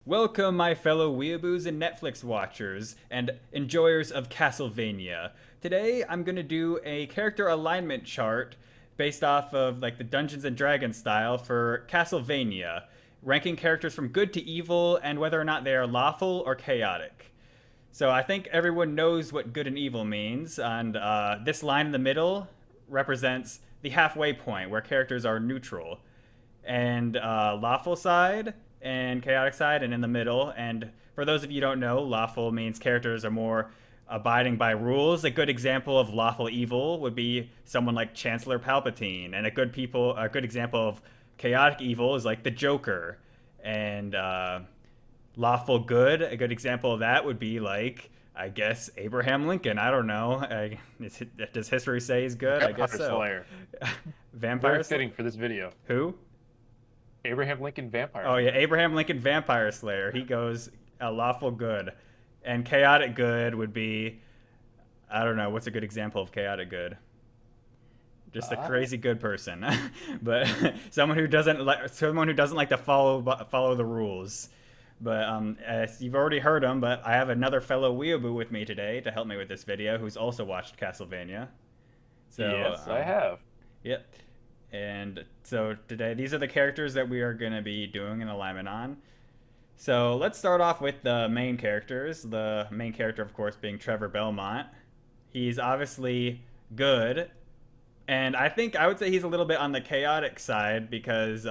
Welcome, my fellow weeaboos and Netflix watchers and enjoyers of Castlevania. Today, I'm gonna do a character alignment chart based off of like the Dungeons and Dragons style for Castlevania, ranking characters from good to evil and whether or not they are lawful or chaotic. So I think everyone knows what good and evil means, and this line in the middle represents the halfway point where characters are neutral and lawful side and chaotic side and in the middle. And for those of you who don't know, lawful means characters are more abiding by rules. A good example of lawful evil would be someone like Chancellor Palpatine, and a good example of chaotic evil is like the Joker. And lawful good, a good example of that would be like, I guess, Abraham Lincoln. I don't know. Does history say he's good? I Vampire guess so. Slayer. Vampire Very fitting for this video. Who? Abraham Lincoln Vampire Oh yeah, Slayer. Abraham Lincoln Vampire Slayer. He goes a lawful good, and chaotic good would be, I don't know, what's a good example of chaotic good? Just a Uh, crazy good person, but someone who doesn't like to follow the rules. But as you've already heard him, but I have another fellow weeaboo with me today to help me with this video, who's also watched Castlevania. So yes, I have. yep. And so today, these are the characters that we are going to be doing an alignment on. So let's start off with the main characters. The main character, of course, being Trevor Belmont. He's obviously good, and I would say he's a little bit on the chaotic side because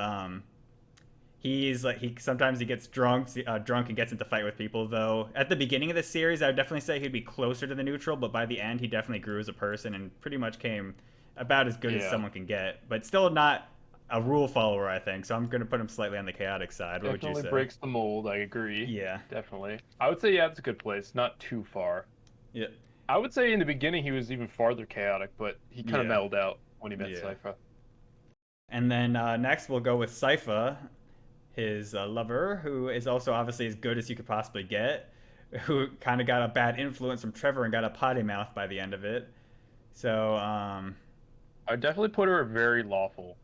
he's like he sometimes he gets drunk and gets into fight with people. Though at the beginning of the series, I would definitely say he'd be closer to the neutral, but by the end, he definitely grew as a person and pretty much came about as good as Yeah. someone can get, but still not a rule follower, I think. So I'm going to put him slightly on the chaotic side. What would you Definitely say? breaks the mold. I agree. Yeah. Definitely. I would say, yeah, it's a good place. Not too far. Yeah. I would say in the beginning he was even farther chaotic, but he kind of Yeah. mellowed out when he met Yeah. Safa. And then next we'll go with Safa, his lover, who is also obviously as good as you could possibly get, who kind of got a bad influence from Trevor and got a potty mouth by the end of it. So, I'd definitely put her very lawful.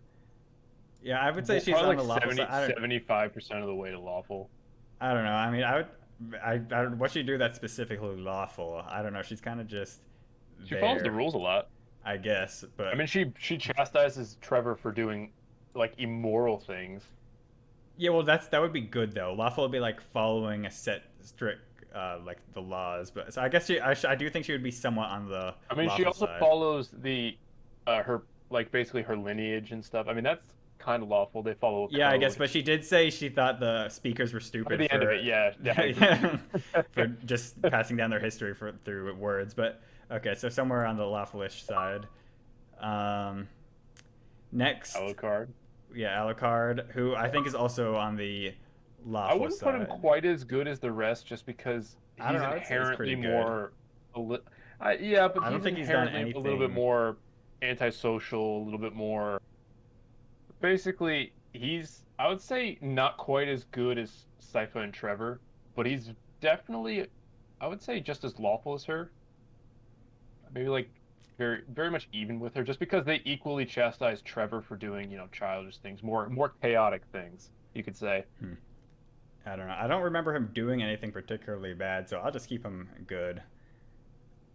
yeah, I would say she's Probably on the like lawful 70, side. 75% of the way to lawful. I don't know. I mean, I don't, what she do that's specifically lawful? I don't know. She's kind of just She follows the there, rules a lot. I guess. I But mean, she chastises Trevor for doing like immoral things. yeah, well, that would be good though. Lawful would be like following a set strict like the laws. But so I guess I do think she would be somewhat on the I mean, she lawful also side. follows the her like basically her lineage and stuff. I mean, that's kind of lawful. They follow a Yeah, I guess. code. But she did say she thought the speakers were By stupid the end of for it, yeah, yeah, I yeah, for agree. just passing down their history through words. But okay, so somewhere on the lawfulish side. Um, next, Alucard. yeah, Alucard, who I think is also on the I lawful wouldn't put him side. quite as good as the rest, just because I don't he's know. I would say he's inherently pretty good. more. Yeah, but I don't he's think he's done inherently a little bit anything. more antisocial, a little bit more. Basically, he's, I would say, not quite as good as Sypha and Trevor, but he's definitely, I would say, just as lawful as her. Maybe like very, very much even with her, just because they equally chastise Trevor for doing, childish things, more chaotic things, you could say. Hmm. I don't know. I don't remember him doing anything particularly bad, so I'll just keep him good.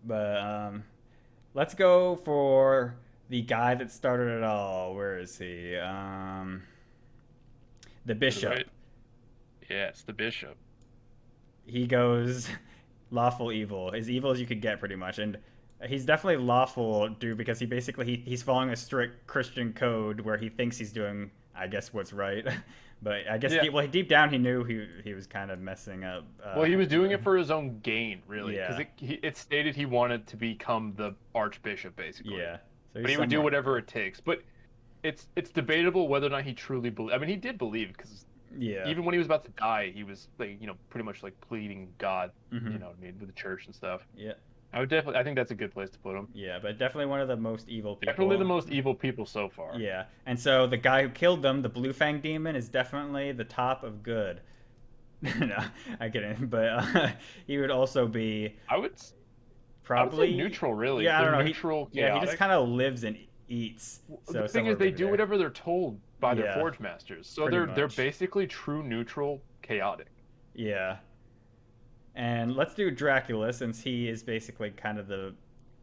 But let's go for the guy that started it all. Where is he? The To the right. bishop. Yeah, it's the bishop. He goes lawful evil, as evil as you could get, pretty much, and he's definitely lawful, dude, because he's following a strict Christian code where he thinks he's doing, I guess, what's right. But I guess Yeah. deep down he knew he was kind of messing up. Well, he was doing it for his own gain, really, because Yeah, it stated he wanted to become the archbishop, basically. yeah. So But he's he would do somewhere. whatever it takes. But it's debatable whether or not he truly believed. I mean, he did believe because Yeah. even when he was about to die, he was like, pretty much like pleading God, Hmm. you know what I mean, with the church and stuff. Yeah. I think that's a good place to put him. Yeah, but definitely one of the most evil Definitely the people. most evil people so far. Yeah, and so the guy who killed them, the Blue Fang Demon, is definitely the top of good. No, I get it, but he would also be I would I would say probably. neutral, really. Yeah, I They're don't know. neutral, He just chaotic. kind of lives and eats. The So thing somewhere is, they maybe do there. whatever they're told by their Yeah, forge masters, so pretty they're much. basically true neutral, chaotic. Yeah. And let's do Dracula since he is basically kind of the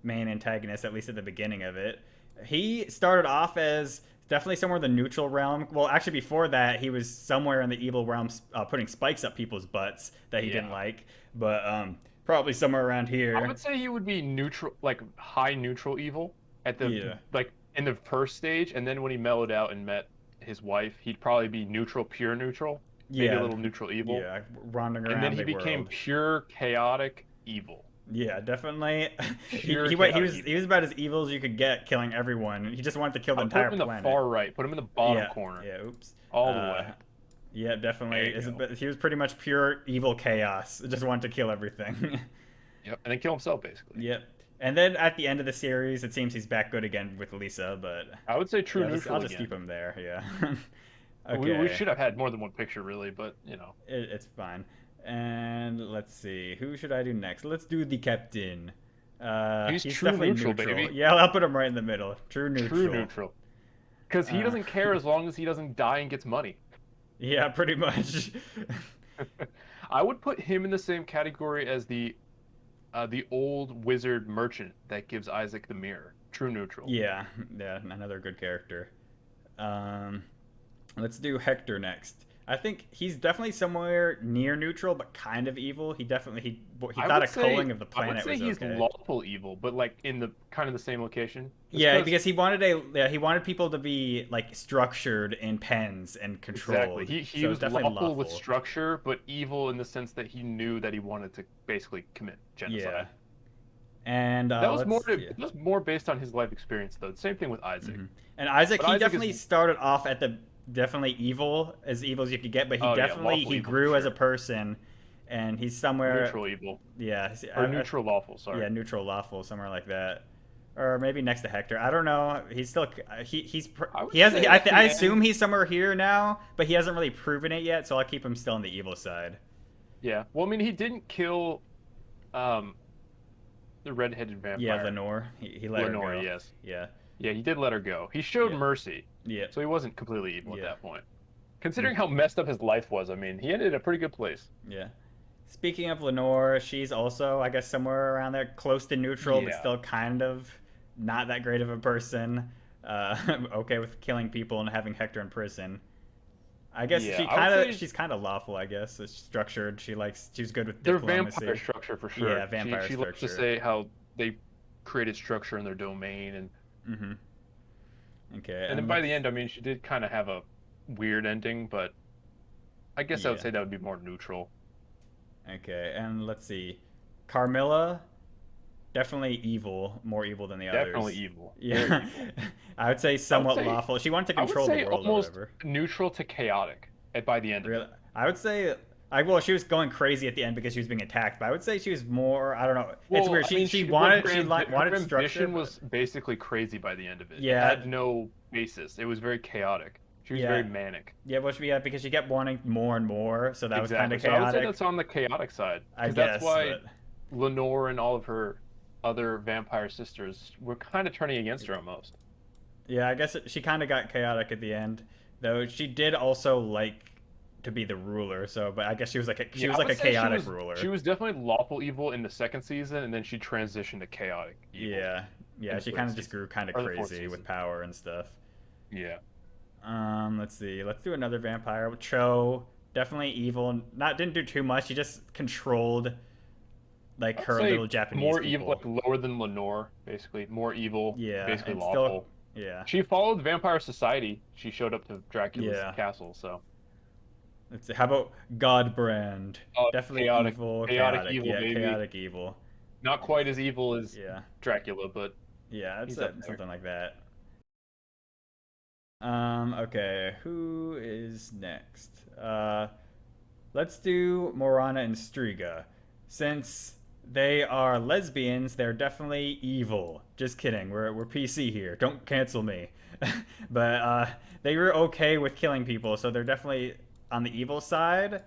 main antagonist, at least at the beginning of it. He started off as definitely somewhere in the neutral realm. Well, actually, before that, he was somewhere in the evil realm, putting spikes up people's butts that he didn't like. But probably somewhere around I here. would say he would be neutral, like high neutral evil at the Yeah. like in the first stage, and then when he mellowed out and met his wife, he'd probably be neutral, pure neutral, maybe a Yeah. little neutral evil, Yeah. Wandering and then around he the became world. pure chaotic evil. Yeah, definitely. Pure He chaotic was evil. about as evil as you could get, killing everyone. He just wanted to kill I the would put entire him in the planet. far right, put him in the bottom Yeah, corner, yeah. Oops. all the Uh, way. yeah, There definitely. you go. He was pretty much pure evil chaos. Just wanted to kill everything. Yep, and then kill himself basically. Yep. And then at the end of the series, it seems he's back good again with Lisa. But I would say true yeah, neutral I'll just again. keep him there. Yeah. We Okay. should have had more than one picture really, but you know. It's fine. And let's see, who should I do next? Let's do the captain. He's He's true definitely neutral, neutral. baby. Yeah, I'll put him right in the middle. True True neutral. neutral. Because he Uh, doesn't care as long as he doesn't die and gets money. yeah, pretty much. I would put him in the same category as the old wizard merchant that gives Isaac the mirror. True neutral. Yeah, yeah, another good character. Um, let's do Hector next. I think he's definitely somewhere near neutral, but kind of evil. He I thought would a say culling of the I would planet say was he's okay. lawful evil, but like in the kind of the same location. Just Yeah, because he wanted people to be like structured in pens and exactly. controlled. He So was it's definitely lawful with lawful. structure, but evil in the sense that he knew that he wanted to basically commit Yeah, genocide. and That was more let's it was more based on his life experience though. Same thing with Isaac. and Isaac, But he Isaac definitely is started off at the definitely evil as you could get, but oh yeah, lawful he evil for grew as a sure. person, and he's somewhere. Neutral evil Yeah, or neutral lawful. yeah, Sorry. neutral lawful somewhere like that, or maybe next to Hector. I don't know. He's still I would he has say I, at the I assume end, he's somewhere here now, but he hasn't really proven it yet. So I'll keep him still on the evil side. yeah. Well, I mean, he didn't kill um the redheaded Yeah, vampire. Lenore. He let her Lenore, go. yes. Yeah, Yeah, he did let her go. He showed yeah, mercy, yeah, so he wasn't completely evil at yeah. that point. Considering how messed up his life was, I mean, he ended in a pretty good place. Yeah. Speaking of Lenore, she's also, I guess, somewhere around there, close to neutral, but Yeah. still kind of not that great of a person. Okay with killing people and having Hector in prison. I guess Yeah, I would say she's kind of lawful. I guess it's structured. She's good with their diplomacy. vampire structure for sure. Yeah, vampire She loves to structure. say how they created structure in their domain, Mm-hmm. Okay, and then and by let's the end, I mean, she did kind of have a weird ending, but I guess I would yeah. say that would be more neutral. Okay, and let's see, Carmilla, definitely evil, more evil than the Definitely others. evil. Very Yeah, evil. I would say I would somewhat say lawful. She wanted to I would control the say world or almost whatever. neutral to chaotic by the end of Really, it. I would say. Well, she was going crazy at the end because she was being attacked. But I would say she was more. I don't know. It's Well, weird. I mean, She her, wanted wanted her structure. ambition was basically crazy by the end of it. It Yeah, had no basis. It was very chaotic. She was very yeah, manic. yeah. Well, yeah, because she kept wanting more and more, so that was kind Exactly. of So I would say chaotic. that's on the chaotic side, I because that's guess, why but Lenore and all of her other vampire sisters were kind of turning against her almost. yeah, I guess she kind of got chaotic at the end. Though she did also like to be the ruler. So, but I guess she Yeah, was I like would a say chaotic ruler. she was definitely lawful evil in the second season, and then she transitioned to chaotic evil Yeah, in yeah. the She third kind of just season grew kind of or the fourth crazy with season. power and stuff. Yeah. Let's see. Let's do another vampire. Cho, definitely evil. Not didn't do too much. He just controlled like I'd her say little Japanese more evil, people. like lower than Lenore, basically. More evil, Yeah, basically and still, lawful. yeah, She followed Vampire Society. She showed up to Dracula's yeah. castle, so. Let's see. How about Godbrand? Oh, Definitely chaotic, evil, chaotic chaotic. evil, Yeah, baby. chaotic evil. Not quite as evil as Yeah, Dracula, but yeah. That's he's up there. something like that. Okay. Who is next? Let's do Morana and Striga. Since they are lesbians, they're definitely evil. Just kidding. We're PC here. Don't cancel me. But they were okay with killing people, so they're definitely on the evil side.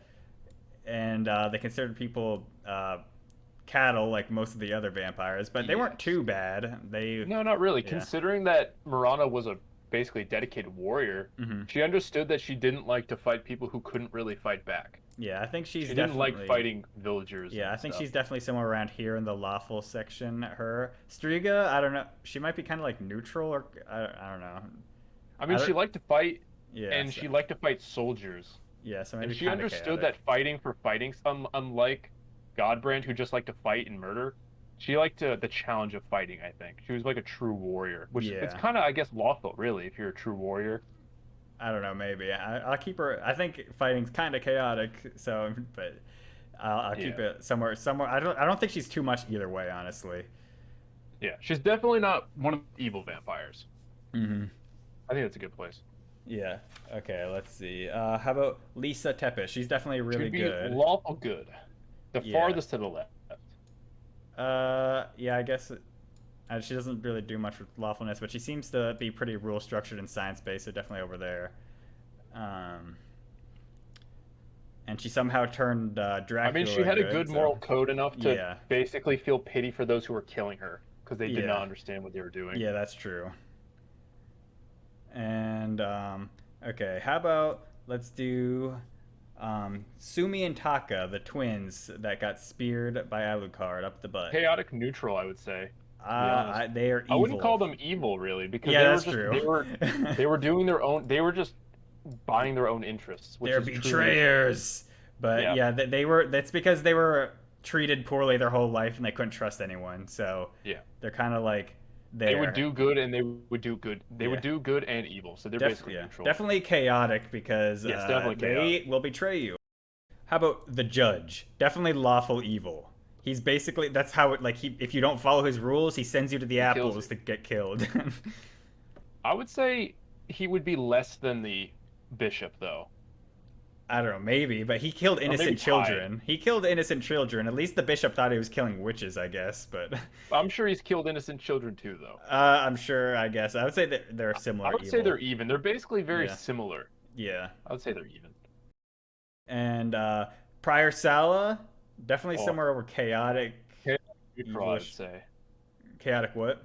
And they considered people cattle like most of the other vampires, but they weren't Yes. too bad. They No, not really. yeah. Considering that Mirana was a basically dedicated warrior, Hmm. she understood that she didn't like to fight people who couldn't really fight back. Yeah, I think she's She didn't like definitely. fighting villagers Yeah, I and think stuff. she's definitely somewhere around here in the lawful section. Her Striga, I don't know. She might be kind of like neutral, or I don't know. I mean, I she don't. liked to fight, Yeah, and so, she liked to fight soldiers. yeah, so And maybe she kind of understood chaotic. that fighting for fighting, unlike Godbrand, who just liked to fight and murder, she liked the challenge of fighting, I think. She was like a true warrior, which it's Yeah, kind of, I guess, lawful, really, if you're a true warrior. I don't know. Maybe I'll keep her. I think fighting's kind of chaotic, so but I'll keep Yeah. it somewhere. Somewhere. I don't think she's too much either way, honestly. Yeah. She's definitely not one of the evil vampires. Hmm. I think that's a good place. Yeah. Okay. Let's see. How about Lisa Tepish? She's definitely really Should be good. lawful good. The Yeah. farthest to the left. Yeah. I guess she doesn't really do much with lawfulness, but she seems to be pretty rule structured and science based. So definitely over there. Um, and she somehow turned I mean, she Dracula had a good. good So moral code enough to yeah. basically feel pity for those who were killing her because they did not Yeah. understand what they were doing. Yeah. That's true. And okay, how about let's do Sumi and Taka, the twins that got speared by Alucard up the butt. Chaotic neutral, I would say, to be honest. They are I wouldn't call evil. them evil really because Yeah, they were that's just true. they were doing their own they were just buying their own interests, which They're is truly betrayers. But yeah, yeah, they were. That's because they were treated poorly their whole life and they couldn't trust anyone. So yeah. they're kind of like They would there. do good and they would do good. They would Yeah. do good and evil. So they're basically Yeah, neutral. definitely chaotic because Yes, definitely chaotic. they will betray you. How about the judge? Definitely lawful evil. He's basically that's how it like he if you don't follow his rules, he sends you to the He kills apples you. to get killed. I would say he would be less than the bishop though. I don't know, maybe, but he killed Or maybe innocent tied. children. He killed innocent children. At least the bishop thought he was killing witches, I guess. But I'm sure he's killed innocent children too though. I'm sure. I guess I would say that they're I similar would say they're evil. even. They're basically very Yeah, similar. yeah. I would say they're even. And Prior Sala, definitely Oh, somewhere over chaotic, chaotic neutral, I would evilish. say. Chaotic what?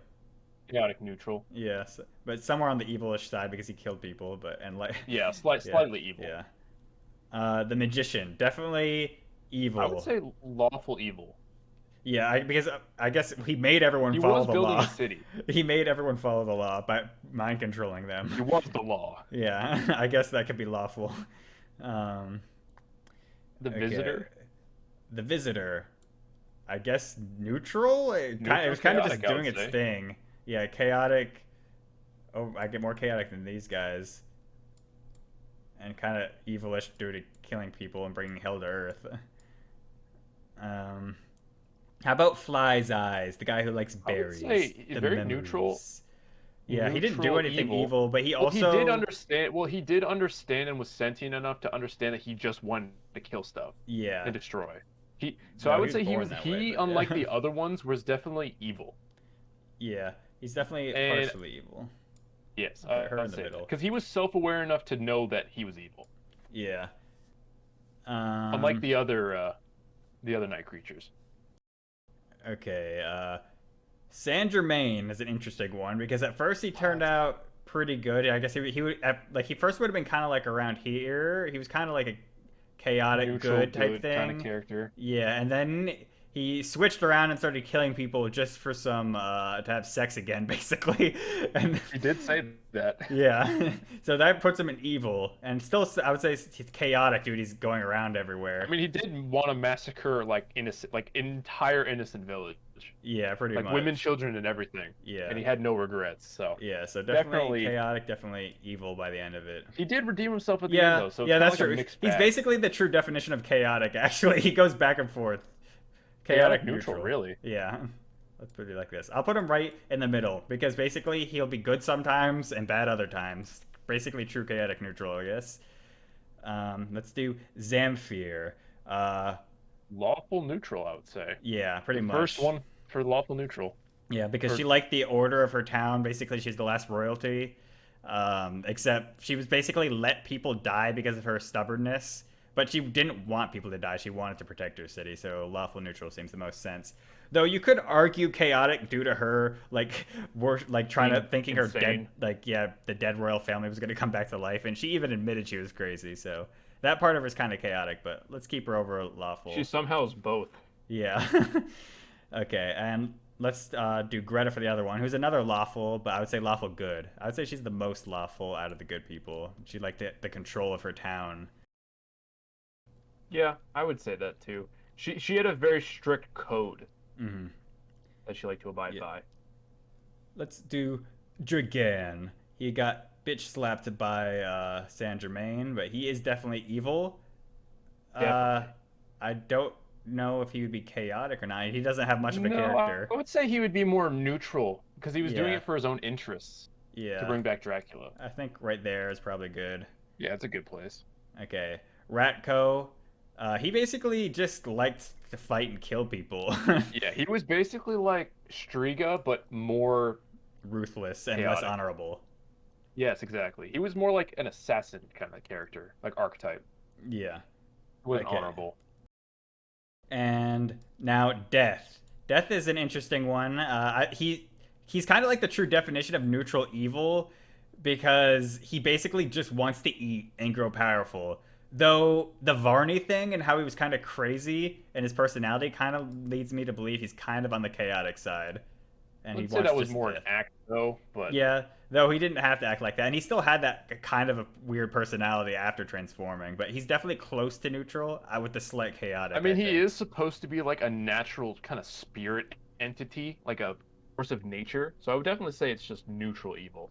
Chaotic neutral. Yes, but somewhere on the evilish side because he killed people. But and like, Yeah, yeah, slightly evil. yeah. The magician, definitely I would evil. say lawful evil. Yeah, because I guess he made everyone He follow was the building a law. city. He made everyone follow the law by mind controlling them. He was the law. Yeah, I guess that could be lawful. Um, The okay, visitor. the visitor. I guess neutral. It Neutral was kind of just chaotic, I doing would its say. thing. Yeah, chaotic. Oh, I get more chaotic than these guys, and kind of evilish due to killing people and bringing hell to earth. Um, how about Fly's Eyes, the guy who likes I would berries, say the very neutral. memories? Yeah, he didn't do anything Evil. evil, but he Well, he did also, understand. Well, he did understand and was sentient enough to understand that he just wanted to kill stuff yeah. and destroy. So I No, he would was say born that way, but unlike yeah. the other ones, was definitely evil. Yeah, he's definitely And partially evil. yes, I'll put her in I'd the say that middle. because he was self-aware enough to know that he was evil, Yeah. unlike Um. the other night creatures. Okay. Sangermain is an interesting one because at first he turned out pretty good. I guess he would like he first would have been kind of like around here. He was kind of like a chaotic Neutral, good type kind of thing. character. Yeah, and then he switched around and started killing people just for some to have sex again, basically. And He did say that. yeah, so that puts him in evil, and still I would say he's chaotic, dude. He's going around everywhere. I mean, he did want to massacre like innocent, like entire innocent village, Yeah, pretty like much. women, children, and everything. Yeah. And he had no regrets. So Yeah, so definitely definitely, chaotic, definitely evil by the end of it. he did redeem himself at the end Yeah, though. So it's yeah, kind of that's like a true. mixed He's bag. basically the true definition of chaotic. Actually, he goes back and forth. Chaotic Neutral. neutral, really. Yeah, let's put it like this. I'll put him right in the middle because basically he'll be good sometimes and bad other times. Basically, true chaotic neutral, I guess. Let's do Zamfir. Lawful neutral, I would say. Yeah, pretty The much. first one for lawful neutral. Yeah, because For she liked the order of her town. Basically, she's the last royalty. Except she was basically let people die because of her stubbornness. But she didn't want people to die. She wanted to protect her city. So lawful neutral seems the most sense. Though you could argue chaotic due to her trying to thinking her dead insane. the dead royal family was going to come back to life, and she even admitted she was crazy. So That part of her is kind of chaotic, but let's keep her over She lawful. somehow is both. Yeah. Okay, and let's do Greta for the other one, who's another lawful, but I would say lawful good. I would say she's the most lawful out of the good people. She liked the control of her town. Yeah, I would say that too. She had a very strict code Hmm. that she liked to abide Yeah. by. Let's do Dragan. He got bitch slapped by Sangermain, but he is definitely evil. Uh, Definitely. I don't know if he would be chaotic or not. He doesn't have much of a No, character. I would say he would be more neutral because he was doing Yeah, it for his own interests to yeah. bring back Dracula. I think right there is probably good. Yeah, it's a good place. Okay. Ratko. He basically just liked to fight and kill people. Yeah, he was basically like Striga, but more Ruthless and less chaotic. honorable. Yes, exactly. He was more like an assassin kind of character, like archetype. Yeah. He wasn't Okay. honorable. And now Death. Death is an interesting one. He's kind of like the true definition of neutral evil because he basically just wants to eat and grow powerful. Though the Varney thing and how he was kind of crazy and his personality kind of leads me to believe he's kind of on the chaotic side, I and he would say wants that was just more an to. act though, but Yeah, though he didn't have to act like that, and he still had that kind of a weird personality after transforming. But he's definitely close to neutral, with the slight I chaotic, I mean he think. is supposed to be like a natural kind of spirit entity, like a force of nature. So I would definitely say it's just neutral evil.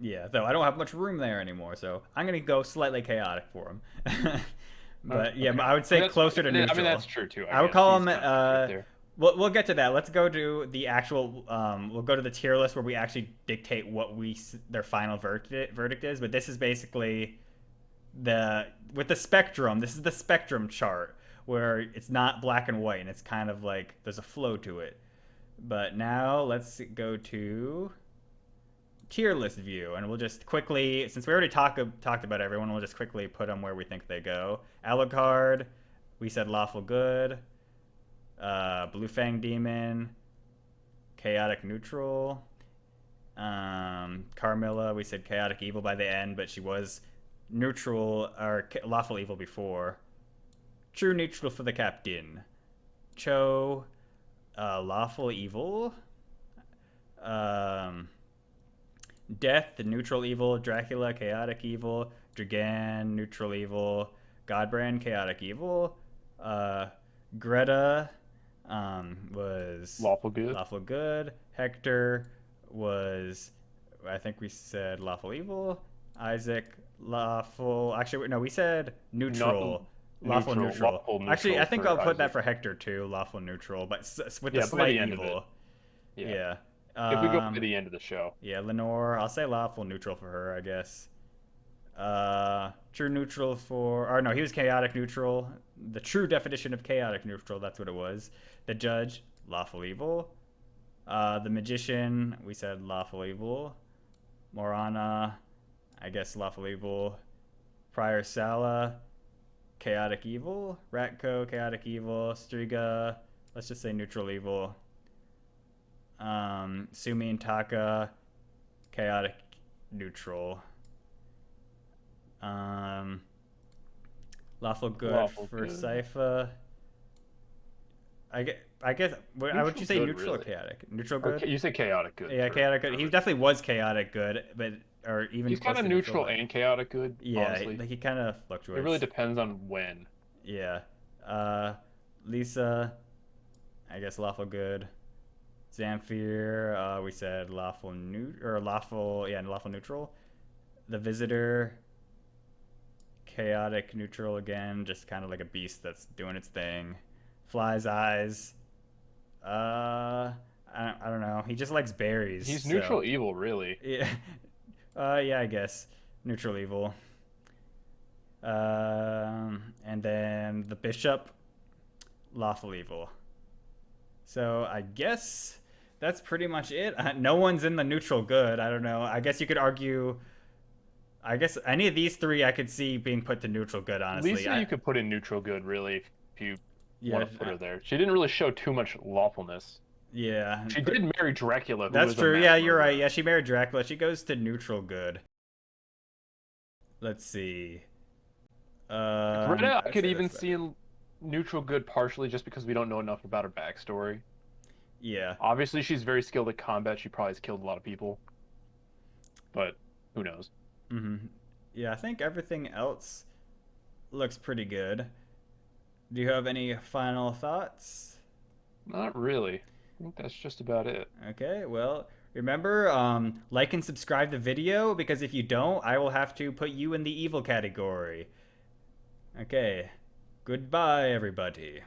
Yeah, though I don't have much room there anymore, so I'm gonna go slightly chaotic for him. But yeah, Okay. I would I say mean, closer to I mean that's neutral. true too, I I would guess. call He's him. kind of right there. We'll get to that. Let's go to the actual. We'll go to the tier list where we actually dictate what their final verdict is. But this is basically the with the spectrum. This is the spectrum chart where it's not black and white, and it's kind of like there's a flow to it. But now let's go to tier list view, and we'll just quickly, since we already talked about everyone, we'll just quickly put them where we think they go. Alucard, we said lawful good. Blue Fang Demon, chaotic neutral. Carmilla, we said chaotic evil by the end, but she was neutral or lawful evil before. True neutral for the captain. Cho, lawful evil. Um, Death, the neutral evil. Dracula, chaotic evil. Dragan, neutral evil. Godbrand, chaotic evil. Greta was Lawful good. lawful good. Hector was, I think we said lawful evil. Isaac, lawful. Actually, no, we said Not neutral. Lawful neutral, neutral. lawful Actually, neutral I think for I'll put that Isaac. for Hector too. Lawful neutral, but with the Yeah, by slight the end of it. evil. Yeah. Yeah. If we go by the end of the show. Yeah, Lenore. I'll say lawful neutral for her, I guess. True neutral for, or no, he was chaotic neutral. The true definition of chaotic neutral, that's what it was. The judge, lawful evil. The magician, we said lawful evil. Morana, I guess lawful evil. Prior Sala, chaotic evil. Ratko, chaotic evil. Striga, let's just say neutral evil. Sumi and Taka, chaotic neutral. Um, lawful good Lawful for good. Safa. I guess. Would Neutral you say good, neutral or really. chaotic? Neutral Or good. you say chaotic good Yeah, for chaotic good. He Trevor. definitely was chaotic good, but or even He's kind close of to neutral. neutral But and chaotic good, yeah, honestly. like he kind of It really fluctuates. depends on when. Yeah. Uh, Lisa, I guess lawful good. Zamfir, we said lawful lawful neutral. The visitor, chaotic neutral again, just kind of like a beast that's doing its thing. Fly's eyes. I don't know. He just likes berries. He's So neutral evil, really. yeah, yeah, I guess neutral evil. And then the bishop, lawful evil. So I guess that's pretty much it. No one's in the neutral good. I don't know. I guess you could argue. I guess any of these three I could see being put to neutral good. Honestly, Lisa, you could put in neutral good, really, if you yeah, want to put her there. She didn't really show too much lawfulness. yeah. She did marry Dracula, who That's was a true. mass Yeah, you're right. murderer. Yeah, she married Dracula. She goes to neutral good. Let's see. Greta, I I'd could say even that's see better. in neutral good partially just because we don't know enough about her backstory. Yeah. Obviously, she's very skilled at combat. She probably has killed a lot of people, but who knows? Mm-hmm. Yeah, I think everything else looks pretty good. Do you have any final thoughts? Not really. I think that's just about it. Okay, well, remember, like and subscribe the video because if you don't, I will have to put you in the evil category. Okay, goodbye, everybody.